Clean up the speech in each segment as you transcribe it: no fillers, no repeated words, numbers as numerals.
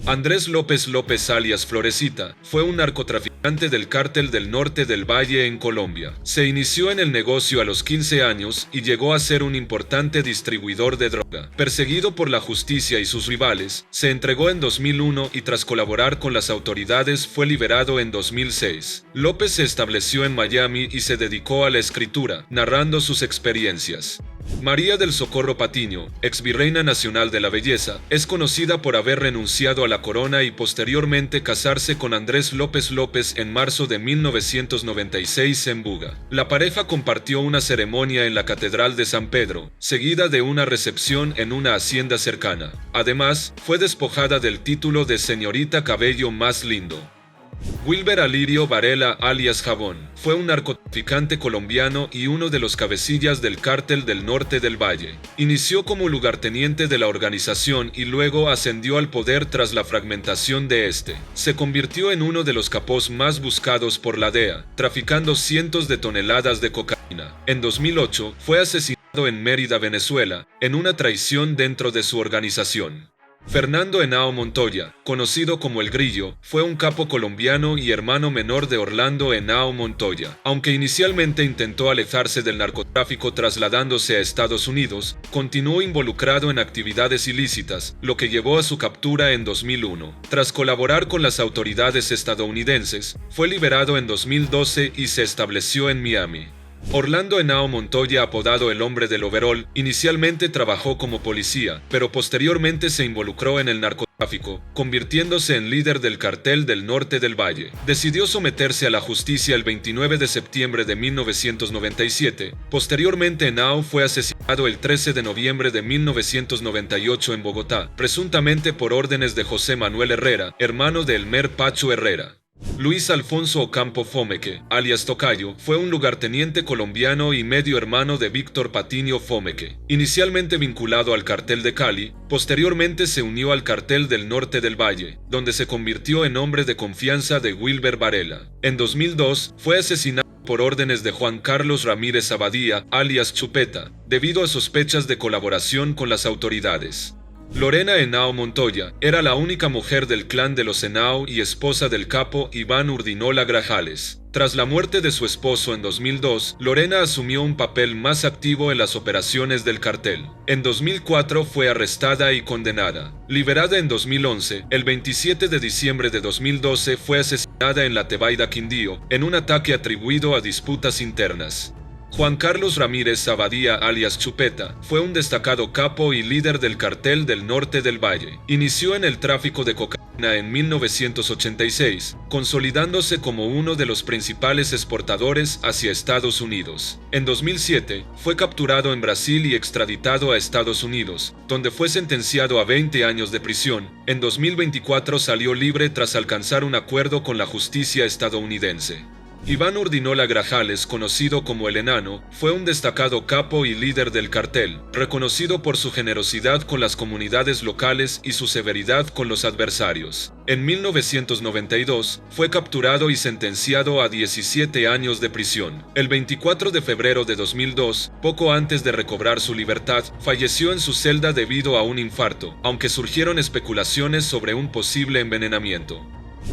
Andrés López López alias Florecita fue un narcotraficante del Cártel del Norte del Valle en Colombia. Se inició en el negocio a los 15 años y llegó a ser un importante distribuidor de droga. Perseguido por la justicia y sus rivales, se entregó en 2001 y tras colaborar con las autoridades fue liberado en 2006. López se estableció en Miami y se dedicó a la escritura, narrando sus experiencias. María del Socorro Patiño, exvirreina nacional de la belleza, es conocida por haber renunciado a la corona y posteriormente casarse con Andrés López López en marzo de 1996 en Buga. La pareja compartió una ceremonia en la Catedral de San Pedro, seguida de una recepción en una hacienda cercana. Además, fue despojada del título de señorita cabello más lindo. Wilber Alirio Varela alias Jabón fue un narcotraficante colombiano y uno de los cabecillas del Cártel del Norte del Valle. Inició como lugarteniente de la organización y luego ascendió al poder tras la fragmentación de este. Se convirtió en uno de los capos más buscados por la DEA, traficando cientos de toneladas de cocaína. En 2008 fue asesinado en Mérida, Venezuela, en una traición dentro de su organización. Fernando Henao Montoya, conocido como El Grillo, fue un capo colombiano y hermano menor de Orlando Henao Montoya. Aunque inicialmente intentó alejarse del narcotráfico trasladándose a Estados Unidos, continuó involucrado en actividades ilícitas, lo que llevó a su captura en 2001. Tras colaborar con las autoridades estadounidenses, fue liberado en 2012 y se estableció en Miami. Orlando Henao Montoya, apodado el Hombre del Overol, inicialmente trabajó como policía, pero posteriormente se involucró en el narcotráfico, convirtiéndose en líder del Cartel del Norte del Valle. Decidió someterse a la justicia el 29 de septiembre de 1997. Posteriormente, Henao fue asesinado el 13 de noviembre de 1998 en Bogotá, presuntamente por órdenes de José Manuel Herrera, hermano de Elmer Pacho Herrera. Luis Alfonso Ocampo Fomeque, alias Tocayo, fue un lugarteniente colombiano y medio hermano de Víctor Patiño Fomeque. Inicialmente vinculado al Cartel de Cali, posteriormente se unió al Cartel del Norte del Valle, donde se convirtió en hombre de confianza de Wilber Varela. En 2002, fue asesinado por órdenes de Juan Carlos Ramírez Abadía, alias Chupeta, debido a sospechas de colaboración con las autoridades. Lorena Henao Montoya era la única mujer del clan de los Henao y esposa del capo Iván Urdinola Grajales. Tras la muerte de su esposo en 2002, Lorena asumió un papel más activo en las operaciones del cartel. En 2004 fue arrestada y condenada. Liberada en 2011, el 27 de diciembre de 2012 fue asesinada en la Tebaida, Quindío, en un ataque atribuido a disputas internas. Juan Carlos Ramírez Abadía alias Chupeta fue un destacado capo y líder del Cartel del Norte del Valle. Inició en el tráfico de cocaína en 1986, consolidándose como uno de los principales exportadores hacia Estados Unidos. En 2007, fue capturado en Brasil y extraditado a Estados Unidos, donde fue sentenciado a 20 años de prisión. En 2024 salió libre tras alcanzar un acuerdo con la justicia estadounidense. Iván Urdinola Grajales, conocido como El Enano, fue un destacado capo y líder del cartel, reconocido por su generosidad con las comunidades locales y su severidad con los adversarios. En 1992, fue capturado y sentenciado a 17 años de prisión. El 24 de febrero de 2002, poco antes de recobrar su libertad, falleció en su celda debido a un infarto, aunque surgieron especulaciones sobre un posible envenenamiento.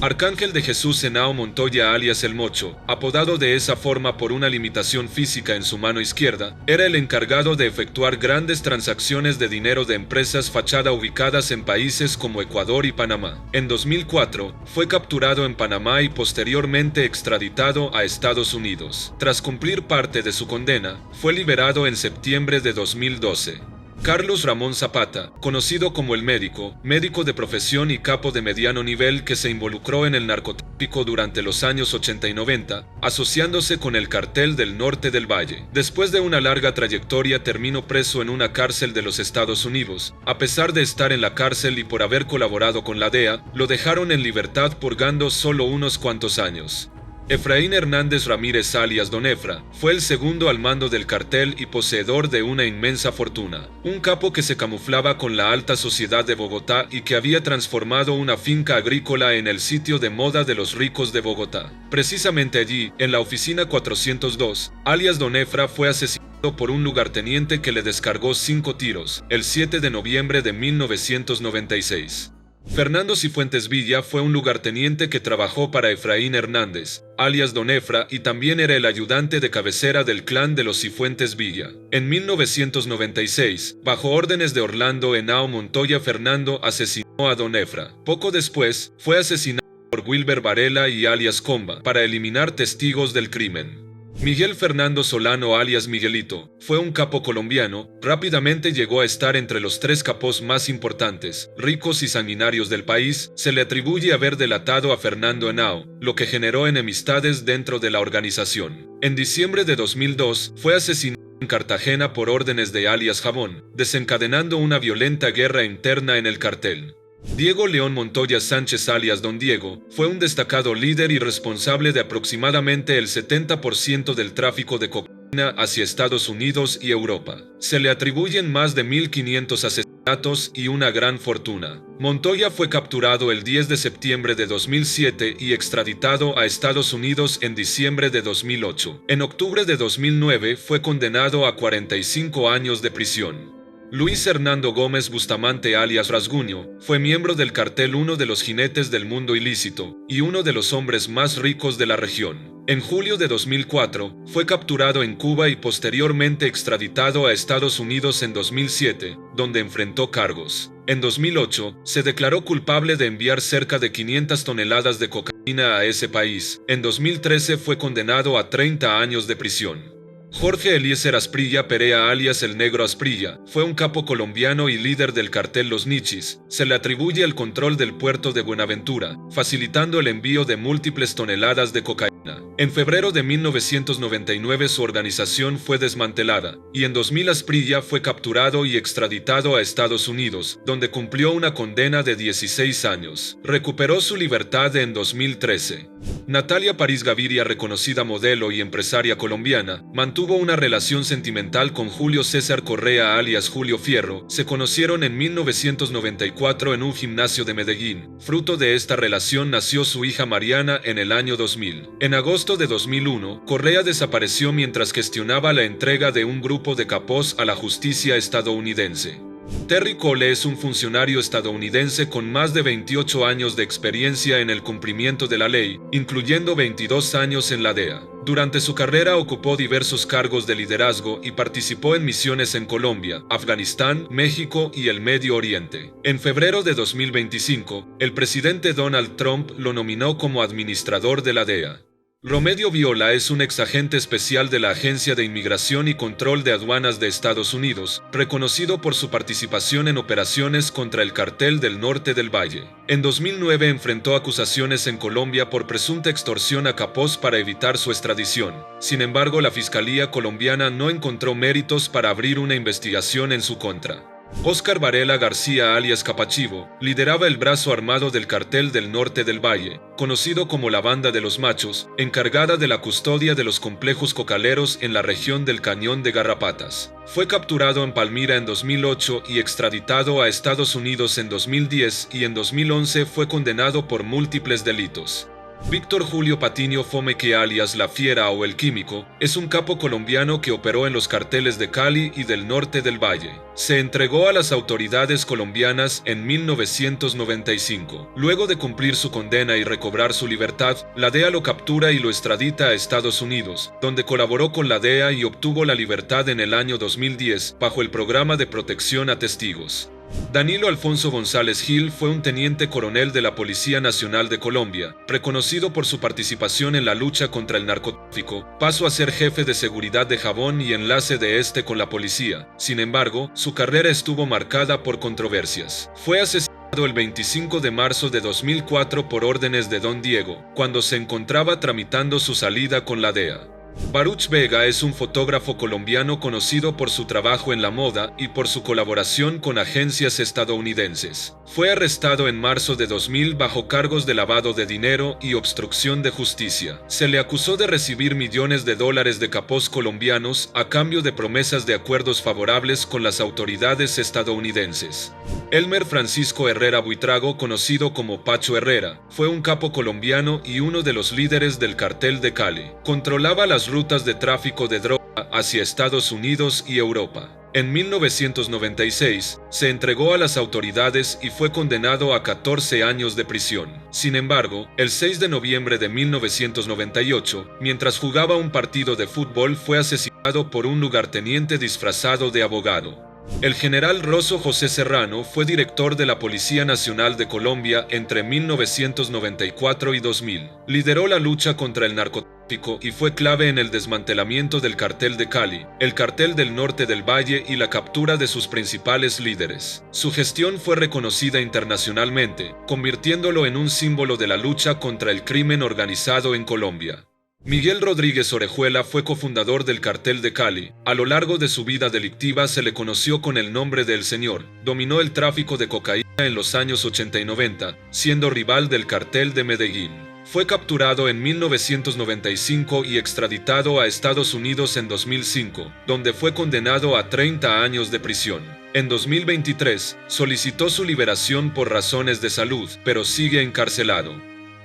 Arcángel de Jesús Henao Montoya alias El Mocho, apodado de esa forma por una limitación física en su mano izquierda, era el encargado de efectuar grandes transacciones de dinero de empresas fachada ubicadas en países como Ecuador y Panamá. En 2004, fue capturado en Panamá y posteriormente extraditado a Estados Unidos. Tras cumplir parte de su condena, fue liberado en septiembre de 2012. Carlos Ramón Zapata, conocido como El Médico, médico de profesión y capo de mediano nivel que se involucró en el narcotráfico durante los años 80 y 90, asociándose con el Cartel del Norte del Valle. Después de una larga trayectoria terminó preso en una cárcel de los Estados Unidos. A pesar de estar en la cárcel y por haber colaborado con la DEA, lo dejaron en libertad purgando solo unos cuantos años. Efraín Hernández Ramírez alias Don Efra fue el segundo al mando del cartel y poseedor de una inmensa fortuna. Un capo que se camuflaba con la alta sociedad de Bogotá y que había transformado una finca agrícola en el sitio de moda de los ricos de Bogotá. Precisamente allí, en la oficina 402, alias Don Efra fue asesinado por un lugarteniente que le descargó 5 tiros, el 7 de noviembre de 1996. Fernando Cifuentes Villa fue un lugarteniente que trabajó para Efraín Hernández, alias Don Efra, y también era el ayudante de cabecera del clan de los Cifuentes Villa. En 1996, bajo órdenes de Orlando Henao Montoya, Fernando asesinó a Don Efra. Poco después, fue asesinado por Wilber Varela y alias Comba para eliminar testigos del crimen. Miguel Fernando Solano alias Miguelito fue un capo colombiano, rápidamente llegó a estar entre los 3 capos más importantes, ricos y sanguinarios del país. Se le atribuye haber delatado a Fernando Henao, lo que generó enemistades dentro de la organización. En diciembre de 2002 fue asesinado en Cartagena por órdenes de alias Jabón, desencadenando una violenta guerra interna en el cartel. Diego León Montoya Sánchez alias Don Diego fue un destacado líder y responsable de aproximadamente el 70% del tráfico de cocaína hacia Estados Unidos y Europa. Se le atribuyen más de 1.500 asesinatos y una gran fortuna. Montoya fue capturado el 10 de septiembre de 2007 y extraditado a Estados Unidos en diciembre de 2008. En octubre de 2009 fue condenado a 45 años de prisión. Luis Hernando Gómez Bustamante alias Rasguño fue miembro del cartel, uno de los jinetes del mundo ilícito y uno de los hombres más ricos de la región. En julio de 2004 fue capturado en Cuba y posteriormente extraditado a Estados Unidos en 2007, donde enfrentó cargos. En 2008 se declaró culpable de enviar cerca de 500 toneladas de cocaína a ese país. En 2013 fue condenado a 30 años de prisión. Jorge Eliezer Asprilla Perea alias El Negro Asprilla fue un capo colombiano y líder del cartel Los Nichis. Se le atribuye el control del puerto de Buenaventura, facilitando el envío de múltiples toneladas de cocaína. En febrero de 1999 su organización fue desmantelada, y en 2000 Asprilla fue capturado y extraditado a Estados Unidos, donde cumplió una condena de 16 años. Recuperó su libertad en 2013. Natalia París Gaviria, reconocida modelo y empresaria colombiana, mantuvo una relación sentimental con Julio César Correa alias Julio Fierro. Se conocieron en 1994 en un gimnasio de Medellín. Fruto de esta relación nació su hija Mariana en el año 2000. En agosto de 2001, Correa desapareció mientras gestionaba la entrega de un grupo de capos a la justicia estadounidense. Terry Cole es un funcionario estadounidense con más de 28 años de experiencia en el cumplimiento de la ley, incluyendo 22 años en la DEA. Durante su carrera ocupó diversos cargos de liderazgo y participó en misiones en Colombia, Afganistán, México y el Medio Oriente. En febrero de 2025, el presidente Donald Trump lo nominó como administrador de la DEA. Romedio Viola es un exagente especial de la Agencia de Inmigración y Control de Aduanas de Estados Unidos, reconocido por su participación en operaciones contra el Cartel del Norte del Valle. En 2009 enfrentó acusaciones en Colombia por presunta extorsión a capos para evitar su extradición. Sin embargo, la Fiscalía colombiana no encontró méritos para abrir una investigación en su contra. Óscar Varela García alias Capachivo lideraba el brazo armado del Cartel del Norte del Valle, conocido como la Banda de los Machos, encargada de la custodia de los complejos cocaleros en la región del Cañón de Garrapatas. Fue capturado en Palmira en 2008 y extraditado a Estados Unidos en 2010, y en 2011 fue condenado por múltiples delitos. Víctor Julio Patiño Fomeque alias La Fiera o El Químico es un capo colombiano que operó en los carteles de Cali y del norte del Valle. Se entregó a las autoridades colombianas en 1995. Luego de cumplir su condena y recobrar su libertad, la DEA lo captura y lo extradita a Estados Unidos, donde colaboró con la DEA y obtuvo la libertad en el año 2010 bajo el programa de protección a testigos. Danilo Alfonso González Gil fue un teniente coronel de la Policía Nacional de Colombia, reconocido por su participación en la lucha contra el narcotráfico. Pasó a ser jefe de seguridad de Jabón y enlace de este con la policía. Sin embargo, su carrera estuvo marcada por controversias. Fue asesinado el 25 de marzo de 2004 por órdenes de Don Diego, cuando se encontraba tramitando su salida con la DEA. Baruch Vega es un fotógrafo colombiano conocido por su trabajo en la moda y por su colaboración con agencias estadounidenses. Fue arrestado en marzo de 2000 bajo cargos de lavado de dinero y obstrucción de justicia. Se le acusó de recibir millones de dólares de capos colombianos a cambio de promesas de acuerdos favorables con las autoridades estadounidenses. Elmer Francisco Herrera Buitrago, conocido como Pacho Herrera, fue un capo colombiano y uno de los líderes del cartel de Cali. Controlaba las rutas de tráfico de droga hacia Estados Unidos y Europa. En 1996, se entregó a las autoridades y fue condenado a 14 años de prisión. Sin embargo, el 6 de noviembre de 1998, mientras jugaba un partido de fútbol, fue asesinado por un lugarteniente disfrazado de abogado. El general Rosso José Serrano fue director de la Policía Nacional de Colombia entre 1994 y 2000. Lideró la lucha contra el narcotráfico y fue clave en el desmantelamiento del Cartel de Cali, el Cartel del Norte del Valle y la captura de sus principales líderes. Su gestión fue reconocida internacionalmente, convirtiéndolo en un símbolo de la lucha contra el crimen organizado en Colombia. Miguel Rodríguez Orejuela fue cofundador del Cartel de Cali. A lo largo de su vida delictiva se le conoció con el nombre de El Señor. Dominó el tráfico de cocaína en los años 80 y 90, siendo rival del Cartel de Medellín. Fue capturado en 1995 y extraditado a Estados Unidos en 2005, donde fue condenado a 30 años de prisión. En 2023, solicitó su liberación por razones de salud, pero sigue encarcelado.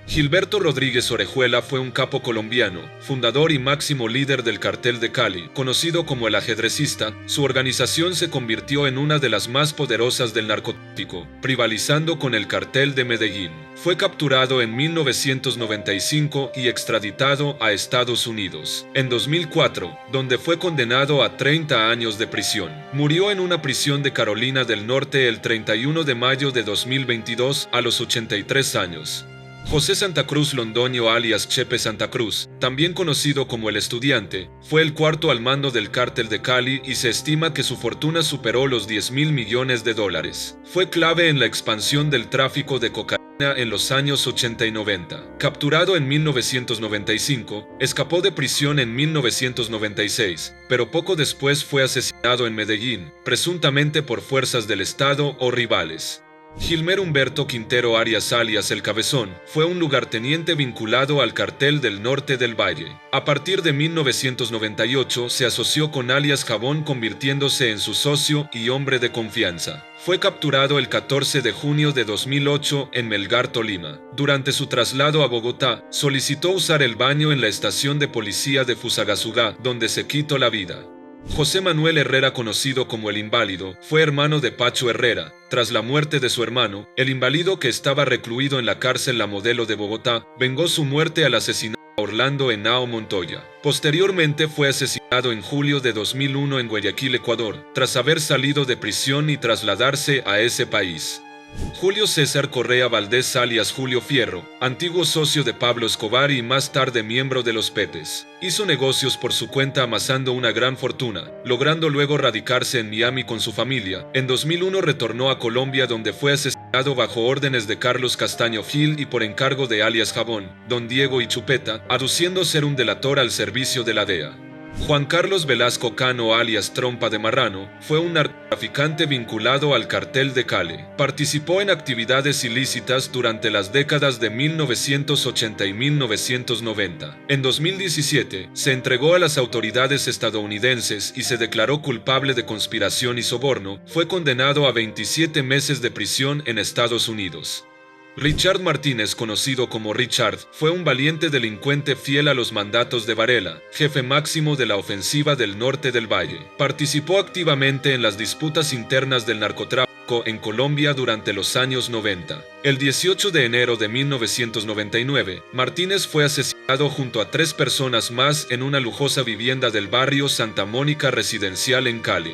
Gilberto Rodríguez Orejuela fue un capo colombiano, fundador y máximo líder del Cartel de Cali. Conocido como el ajedrecista, su organización se convirtió en una de las más poderosas del narcotráfico, rivalizando con el Cartel de Medellín. Fue capturado en 1995 y extraditado a Estados Unidos. En 2004, donde fue condenado a 30 años de prisión. Murió en una prisión de Carolina del Norte el 31 de mayo de 2022 a los 83 años. José Santa Cruz Londoño alias Chepe Santa Cruz, también conocido como el Estudiante, fue el cuarto al mando del Cártel de Cali y se estima que su fortuna superó los $10.000 millones. Fue clave en la expansión del tráfico de cocaína en los años 80 y 90. Capturado en 1995, escapó de prisión en 1996, pero poco después fue asesinado en Medellín, presuntamente por fuerzas del Estado o rivales. Gilmer Humberto Quintero Arias alias El Cabezón fue un lugarteniente vinculado al Cartel del Norte del Valle. A partir de 1998 se asoció con alias Jabón, convirtiéndose en su socio y hombre de confianza. Fue capturado el 14 de junio de 2008 en Melgar, Tolima. Durante su traslado a Bogotá, solicitó usar el baño en la estación de policía de Fusagasugá, donde se quitó la vida. José Manuel Herrera, conocido como el Inválido, fue hermano de Pacho Herrera. Tras la muerte de su hermano, el Inválido, que estaba recluido en la cárcel La Modelo de Bogotá, vengó su muerte al asesinar a Orlando Henao Montoya. Posteriormente fue asesinado en julio de 2001 en Guayaquil, Ecuador, tras haber salido de prisión y trasladarse a ese país. Julio César Correa Valdés alias Julio Fierro, antiguo socio de Pablo Escobar y más tarde miembro de los Petes, hizo negocios por su cuenta amasando una gran fortuna, logrando luego radicarse en Miami con su familia. En 2001 retornó a Colombia, donde fue asesinado bajo órdenes de Carlos Castaño Gil y por encargo de alias Jabón, Don Diego y Chupeta, aduciendo ser un delator al servicio de la DEA. Juan Carlos Velasco Cano alias Trompa de Marrano fue un narcotraficante vinculado al Cartel de Cali. Participó en actividades ilícitas durante las décadas de 1980 y 1990. En 2017 se entregó a las autoridades estadounidenses y se declaró culpable de conspiración y soborno. Fue condenado a 27 meses de prisión en Estados Unidos. Richard Martínez, conocido como Richard, fue un valiente delincuente fiel a los mandatos de Varela, jefe máximo de la ofensiva del norte del Valle. Participó activamente en las disputas internas del narcotráfico en Colombia durante los años 90. El 18 de enero de 1999, Martínez fue asesinado junto a 3 personas más en una lujosa vivienda del barrio Santa Mónica residencial en Cali.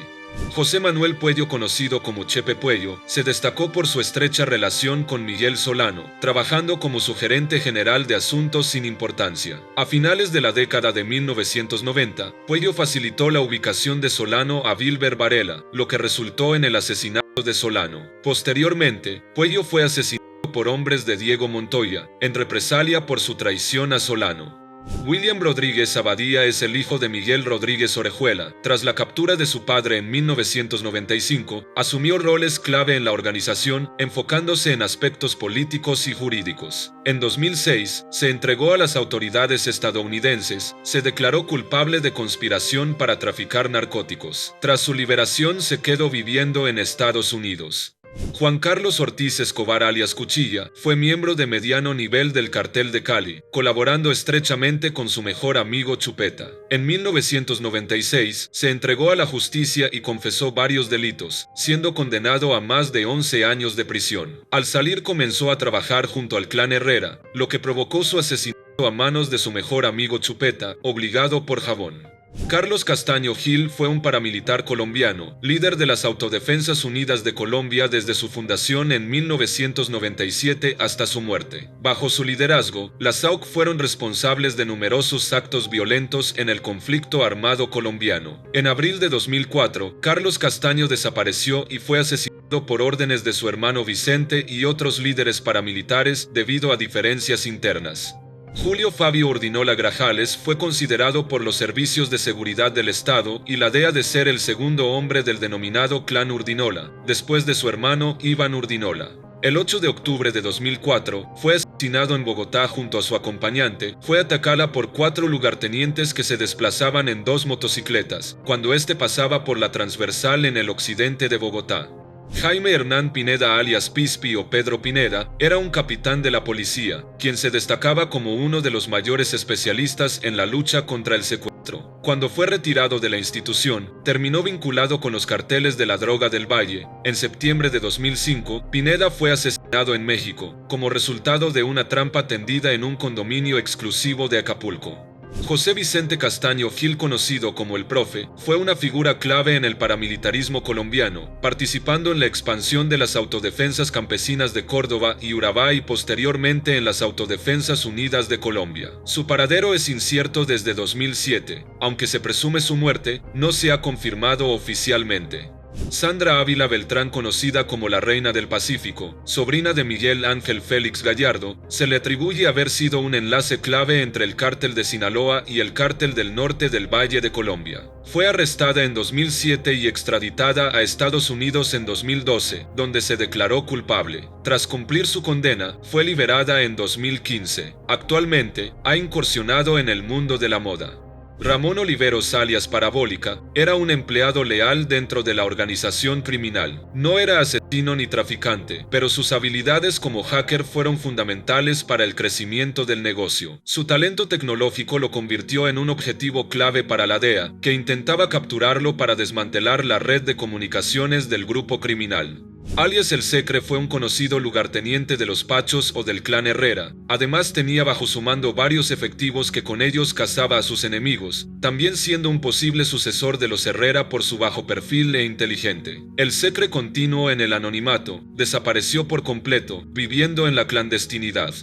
José Manuel Puello, conocido como Chepe Puello, se destacó por su estrecha relación con Miguel Solano, trabajando como su gerente general de asuntos sin importancia. A finales de la década de 1990, Puello facilitó la ubicación de Solano a Wilber Varela, lo que resultó en el asesinato de Solano. Posteriormente, Puello fue asesinado por hombres de Diego Montoya, en represalia por su traición a Solano. William Rodríguez Abadía es el hijo de Miguel Rodríguez Orejuela. Tras la captura de su padre en 1995, asumió roles clave en la organización, enfocándose en aspectos políticos y jurídicos. En 2006, se entregó a las autoridades estadounidenses. Se declaró culpable de conspiración para traficar narcóticos. Tras su liberación, se quedó viviendo en Estados Unidos. Juan Carlos Ortiz Escobar alias Cuchilla fue miembro de mediano nivel del Cartel de Cali, colaborando estrechamente con su mejor amigo Chupeta. En 1996 se entregó a la justicia y confesó varios delitos, siendo condenado a más de 11 años de prisión. Al salir comenzó a trabajar junto al clan Herrera, lo que provocó su asesinato a manos de su mejor amigo Chupeta, obligado por Jabón. Carlos Castaño Gil fue un paramilitar colombiano, líder de las Autodefensas Unidas de Colombia desde su fundación en 1997 hasta su muerte. Bajo su liderazgo, las AUC fueron responsables de numerosos actos violentos en el conflicto armado colombiano. En abril de 2004, Carlos Castaño desapareció y fue asesinado por órdenes de su hermano Vicente y otros líderes paramilitares debido a diferencias internas. Julio Fabio Urdinola Grajales fue considerado por los servicios de seguridad del Estado y la DEA de ser el segundo hombre del denominado Clan Urdinola, después de su hermano Iván Urdinola. El 8 de octubre de 2004 fue asesinado en Bogotá junto a su acompañante. Fue atacada por 4 lugartenientes que se desplazaban en 2 motocicletas, cuando este pasaba por la transversal en el occidente de Bogotá. Jaime Hernán Pineda alias Pispi o Pedro Pineda era un capitán de la policía, quien se destacaba como uno de los mayores especialistas en la lucha contra el secuestro. Cuando fue retirado de la institución, terminó vinculado con los carteles de la droga del Valle. En septiembre de 2005, Pineda fue asesinado en México, como resultado de una trampa tendida en un condominio exclusivo de Acapulco. José Vicente Castaño Gil, conocido como el Profe, fue una figura clave en el paramilitarismo colombiano, participando en la expansión de las Autodefensas Campesinas de Córdoba y Urabá y posteriormente en las Autodefensas Unidas de Colombia. Su paradero es incierto desde 2007, aunque se presume su muerte, no se ha confirmado oficialmente. Sandra Ávila Beltrán, conocida como la Reina del Pacífico, sobrina de Miguel Ángel Félix Gallardo, se le atribuye haber sido un enlace clave entre el cártel de Sinaloa y el cártel del norte del Valle de Colombia. Fue arrestada en 2007 y extraditada a Estados Unidos en 2012, donde se declaró culpable. Tras cumplir su condena, fue liberada en 2015. Actualmente, ha incursionado en el mundo de la moda. Ramón Oliveros alias Parabólica era un empleado leal dentro de la organización criminal. No era asesino ni traficante, pero sus habilidades como hacker fueron fundamentales para el crecimiento del negocio. Su talento tecnológico lo convirtió en un objetivo clave para la DEA, que intentaba capturarlo para desmantelar la red de comunicaciones del grupo criminal. Alias El Secre fue un conocido lugarteniente de los Pachos o del clan Herrera. Además tenía bajo su mando varios efectivos que con ellos cazaba a sus enemigos, también siendo un posible sucesor de los Herrera por su bajo perfil e inteligente. El Secre continuó en el anonimato, desapareció por completo, viviendo en la clandestinidad.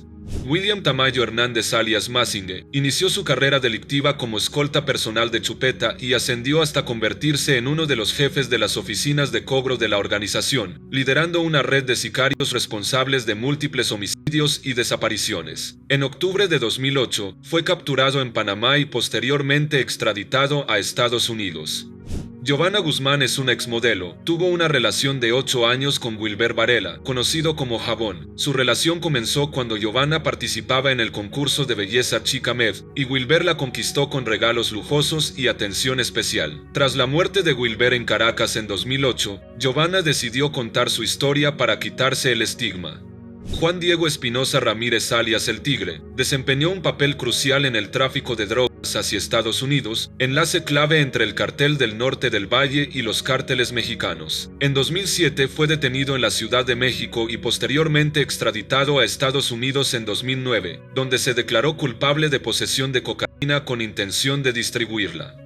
William Tamayo Hernández alias Mazingue inició su carrera delictiva como escolta personal de Chupeta y ascendió hasta convertirse en uno de los jefes de las oficinas de cobro de la organización, liderando una red de sicarios responsables de múltiples homicidios y desapariciones. En octubre de 2008 fue capturado en Panamá y posteriormente extraditado a Estados Unidos. Giovanna Guzmán es una exmodelo. Tuvo una relación de 8 años con Wilber Varela, conocido como Jabón. Su relación comenzó cuando Giovanna participaba en el concurso de belleza Chica Med, y Wilber la conquistó con regalos lujosos y atención especial. Tras la muerte de Wilber en Caracas en 2008, Giovanna decidió contar su historia para quitarse el estigma. Juan Diego Espinosa Ramírez alias El Tigre desempeñó un papel crucial en el tráfico de drogas hacia Estados Unidos, enlace clave entre el cartel del norte del Valle y los cárteles mexicanos. En 2007 fue detenido en la Ciudad de México y posteriormente extraditado a Estados Unidos en 2009, donde se declaró culpable de posesión de cocaína con intención de distribuirla.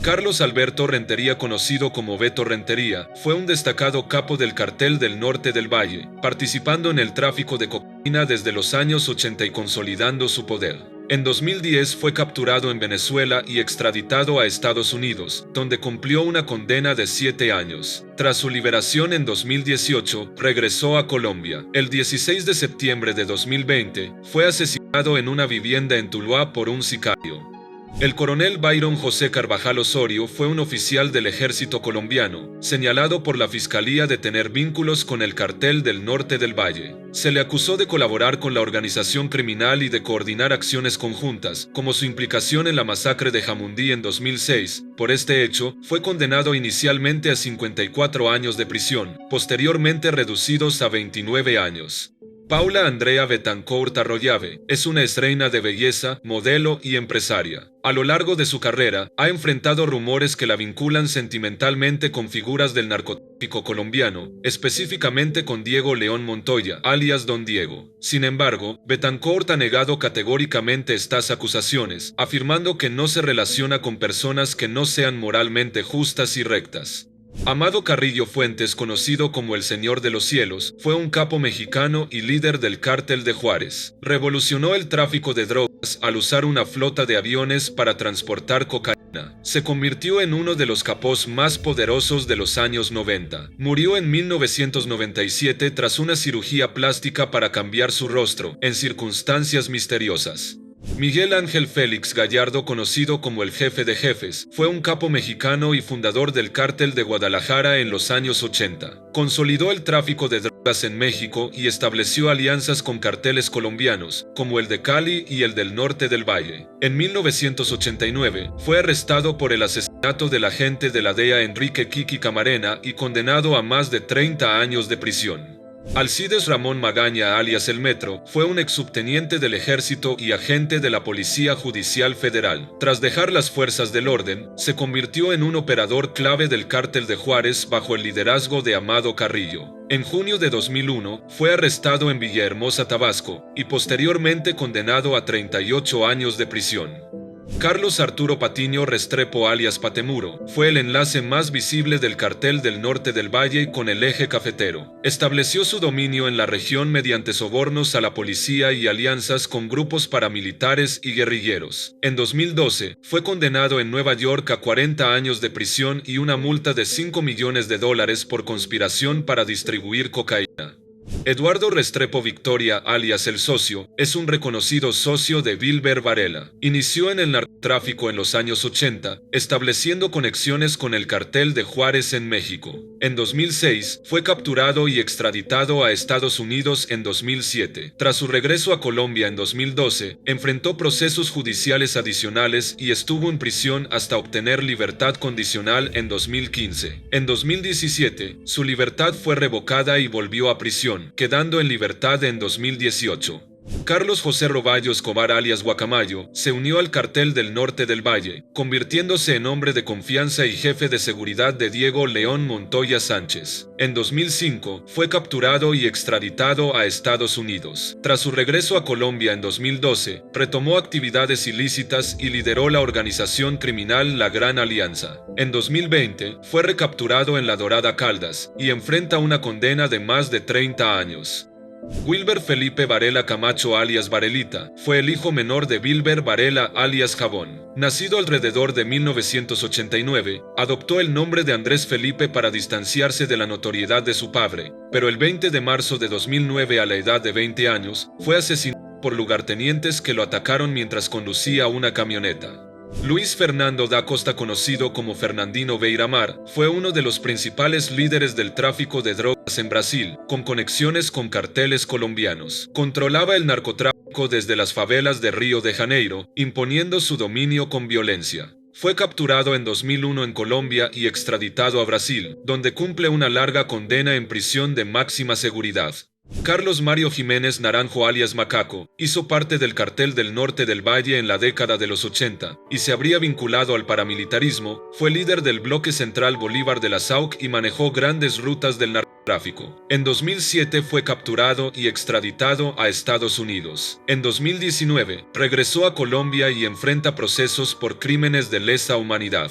Carlos Alberto Rentería, conocido como Beto Rentería, fue un destacado capo del cartel del norte del Valle, participando en el tráfico de cocaína desde los años 80 y consolidando su poder. En 2010 fue capturado en Venezuela y extraditado a Estados Unidos, donde cumplió una condena de 7 años. Tras su liberación en 2018, regresó a Colombia. El 16 de septiembre de 2020, fue asesinado en una vivienda en Tuluá por un sicario. El coronel Byron José Carvajal Osorio fue un oficial del ejército colombiano, señalado por la Fiscalía de tener vínculos con el Cartel del Norte del Valle. Se le acusó de colaborar con la organización criminal y de coordinar acciones conjuntas, como su implicación en la masacre de Jamundí en 2006. Por este hecho, fue condenado inicialmente a 54 años de prisión, posteriormente reducidos a 29 años. Paula Andrea Betancourt Arroyave es una estrella de belleza, modelo y empresaria. A lo largo de su carrera, ha enfrentado rumores que la vinculan sentimentalmente con figuras del narcotráfico colombiano, específicamente con Diego León Montoya, alias Don Diego. Sin embargo, Betancourt ha negado categóricamente estas acusaciones, afirmando que no se relaciona con personas que no sean moralmente justas y rectas. Amado Carrillo Fuentes, conocido como el Señor de los Cielos, fue un capo mexicano y líder del Cártel de Juárez. Revolucionó el tráfico de drogas al usar una flota de aviones para transportar cocaína. Se convirtió en uno de los capos más poderosos de los años 90. Murió en 1997 tras una cirugía plástica para cambiar su rostro, en circunstancias misteriosas. Miguel Ángel Félix Gallardo, conocido como el Jefe de Jefes, fue un capo mexicano y fundador del Cártel de Guadalajara en los años 80. Consolidó el tráfico de drogas en México y estableció alianzas con carteles colombianos, como el de Cali y el del Norte del Valle. En 1989, fue arrestado por el asesinato del agente de la DEA Enrique Kiki Camarena y condenado a más de 30 años de prisión. Alcides Ramón Magaña, alias El Metro, fue un exsubteniente del ejército y agente de la Policía Judicial Federal. Tras dejar las fuerzas del orden, se convirtió en un operador clave del Cártel de Juárez bajo el liderazgo de Amado Carrillo. En junio de 2001, fue arrestado en Villahermosa, Tabasco, y posteriormente condenado a 38 años de prisión. Carlos Arturo Patiño Restrepo, alias Patemuro, fue el enlace más visible del Cartel del Norte del Valle con el Eje Cafetero. Estableció su dominio en la región mediante sobornos a la policía y alianzas con grupos paramilitares y guerrilleros. En 2012, fue condenado en Nueva York a 40 años de prisión y una multa de $5 millones por conspiración para distribuir cocaína. Eduardo Restrepo Victoria, alias El Socio, es un reconocido socio de Wilber Varela. Inició en el narcotráfico en los años 80, estableciendo conexiones con el Cartel de Juárez en México. En 2006, fue capturado y extraditado a Estados Unidos en 2007. Tras su regreso a Colombia en 2012, enfrentó procesos judiciales adicionales y estuvo en prisión hasta obtener libertad condicional en 2015. En 2017, su libertad fue revocada y volvió a prisión, quedando en libertad en 2018. Carlos José Roballo Escobar, alias Guacamayo, se unió al Cartel del Norte del Valle, convirtiéndose en hombre de confianza y jefe de seguridad de Diego León Montoya Sánchez. En 2005, fue capturado y extraditado a Estados Unidos. Tras su regreso a Colombia en 2012, retomó actividades ilícitas y lideró la organización criminal La Gran Alianza. En 2020, fue recapturado en La Dorada Caldas y enfrenta una condena de más de 30 años. Wilber Felipe Varela Camacho, alias Varelita, fue el hijo menor de Wilber Varela, alias Jabón. Nacido alrededor de 1989, adoptó el nombre de Andrés Felipe para distanciarse de la notoriedad de su padre, pero el 20 de marzo de 2009, a la edad de 20 años, fue asesinado por lugartenientes que lo atacaron mientras conducía una camioneta. Luis Fernando da Costa, conocido como Fernandinho Beiramar, fue uno de los principales líderes del tráfico de drogas en Brasil, con conexiones con carteles colombianos. Controlaba el narcotráfico desde las favelas de Río de Janeiro, imponiendo su dominio con violencia. Fue capturado en 2001 en Colombia y extraditado a Brasil, donde cumple una larga condena en prisión de máxima seguridad. Carlos Mario Jiménez Naranjo, alias Macaco, hizo parte del Cartel del Norte del Valle en la década de los 80 y se habría vinculado al paramilitarismo. Fue líder del bloque central Bolívar de la SAUC y manejó grandes rutas del narcotráfico. En 2007 fue capturado y extraditado a Estados Unidos. En 2019, regresó a Colombia y enfrenta procesos por crímenes de lesa humanidad.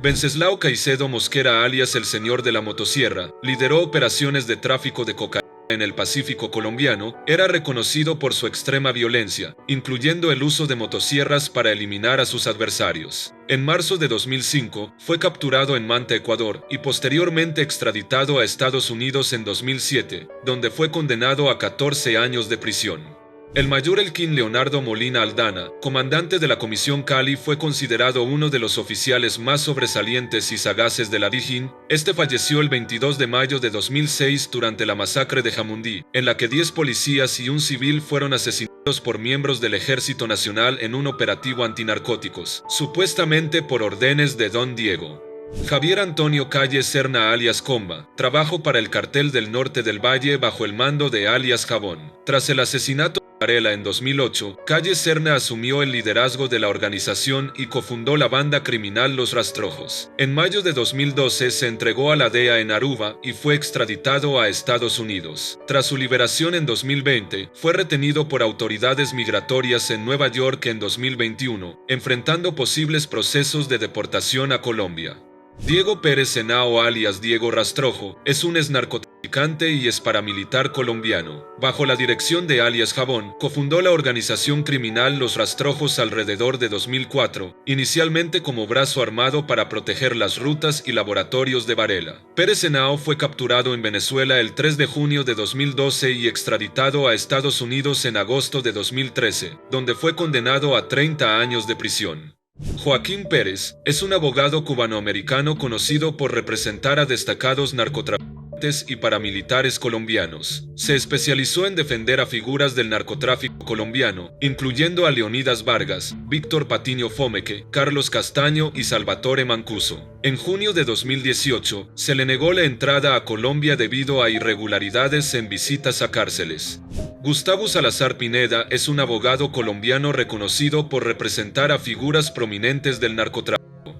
Wenceslao Caicedo Mosquera, alias El Señor de la Motosierra, lideró operaciones de tráfico de cocaína en el Pacífico colombiano. Era reconocido por su extrema violencia, incluyendo el uso de motosierras para eliminar a sus adversarios. En marzo de 2005, fue capturado en Manta, Ecuador, y posteriormente extraditado a Estados Unidos en 2007, donde fue condenado a 14 años de prisión. El mayor Elkin Leonardo Molina Aldana, comandante de la Comisión Cali, fue considerado uno de los oficiales más sobresalientes y sagaces de la Dijín. Este falleció el 22 de mayo de 2006 durante la masacre de Jamundí, en la que 10 policías y un civil fueron asesinados por miembros del Ejército Nacional en un operativo antinarcóticos, supuestamente por órdenes de Don Diego. Javier Antonio Calle Serna alias Comba, trabajó para el Cartel del Norte del Valle bajo el mando de alias Jabón. Tras el asesinato de Varela en 2008, Calle Serna asumió el liderazgo de la organización y cofundó la banda criminal Los Rastrojos. En mayo de 2012 se entregó a la DEA en Aruba y fue extraditado a Estados Unidos. Tras su liberación en 2020, fue retenido por autoridades migratorias en Nueva York en 2021, enfrentando posibles procesos de deportación a Colombia. Diego Pérez Henao alias Diego Rastrojo es un exnarcotraficante y exparamilitar colombiano. Bajo la dirección de alias Jabón, cofundó la organización criminal Los Rastrojos alrededor de 2004, inicialmente como brazo armado para proteger las rutas y laboratorios de Varela. Pérez Henao fue capturado en Venezuela el 3 de junio de 2012 y extraditado a Estados Unidos en agosto de 2013, donde fue condenado a 30 años de prisión. Joaquín Pérez es un abogado cubanoamericano conocido por representar a destacados narcotraficantes y paramilitares colombianos. Se especializó en defender a figuras del narcotráfico colombiano, incluyendo a Leonidas Vargas, Víctor Patiño Fomeque, Carlos Castaño y Salvatore Mancuso. En junio de 2018, se le negó la entrada a Colombia debido a irregularidades en visitas a cárceles. Gustavo Salazar Pineda es un abogado colombiano reconocido por representar a figuras prominentes del narcotráfico.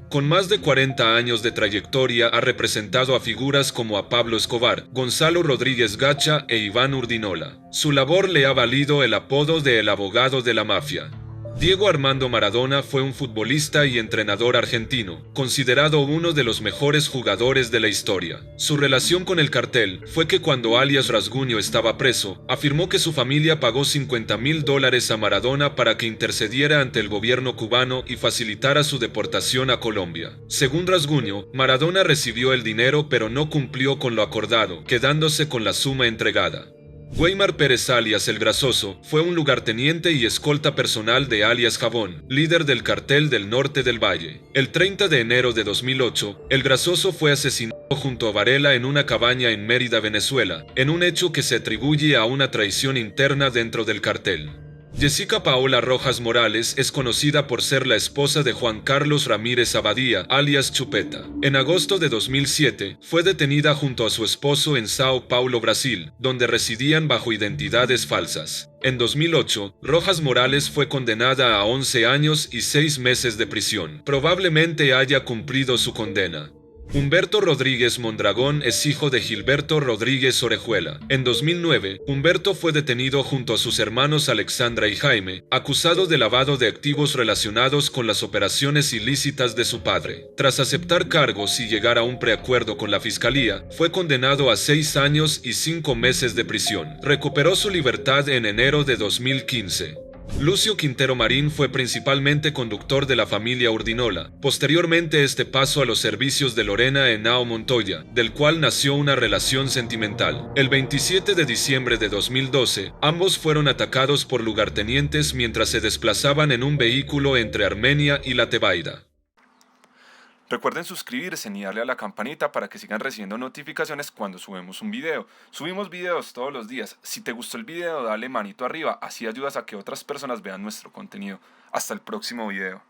Con más de 40 años de trayectoria ha representado a figuras como a Pablo Escobar, Gonzalo Rodríguez Gacha e Iván Urdinola. Su labor le ha valido el apodo de El Abogado de la Mafia. Diego Armando Maradona fue un futbolista y entrenador argentino, considerado uno de los mejores jugadores de la historia. Su relación con el cartel fue que cuando alias Rasguño estaba preso, afirmó que su familia pagó $50.000 a Maradona para que intercediera ante el gobierno cubano y facilitara su deportación a Colombia. Según Rasguño, Maradona recibió el dinero pero no cumplió con lo acordado, quedándose con la suma entregada. Weimar Pérez alias El Grasoso fue un lugarteniente y escolta personal de alias Jabón, líder del Cartel del Norte del Valle. El 30 de enero de 2008, El Grasoso fue asesinado junto a Varela en una cabaña en Mérida, Venezuela, en un hecho que se atribuye a una traición interna dentro del cartel. Jessica Paola Rojas Morales es conocida por ser la esposa de Juan Carlos Ramírez Abadía, alias Chupeta. En agosto de 2007, fue detenida junto a su esposo en Sao Paulo, Brasil, donde residían bajo identidades falsas. En 2008, Rojas Morales fue condenada a 11 años y 6 meses de prisión. Probablemente haya cumplido su condena. Humberto Rodríguez Mondragón es hijo de Gilberto Rodríguez Orejuela. En 2009, Humberto fue detenido junto a sus hermanos Alexandra y Jaime, acusado de lavado de activos relacionados con las operaciones ilícitas de su padre. Tras aceptar cargos y llegar a un preacuerdo con la fiscalía, fue condenado a 6 años y 5 meses de prisión. Recuperó su libertad en enero de 2015. Lucio Quintero Marín fue principalmente conductor de la familia Urdinola. Posteriormente este paso a los servicios de Lorena Henao Montoya, del cual nació una relación sentimental. El 27 de diciembre de 2012, ambos fueron atacados por lugartenientes mientras se desplazaban en un vehículo entre Armenia y La Tebaida. Recuerden suscribirse y darle a la campanita para que sigan recibiendo notificaciones cuando subimos un video. Subimos videos todos los días. Si te gustó el video, dale manito arriba, así ayudas a que otras personas vean nuestro contenido. Hasta el próximo video.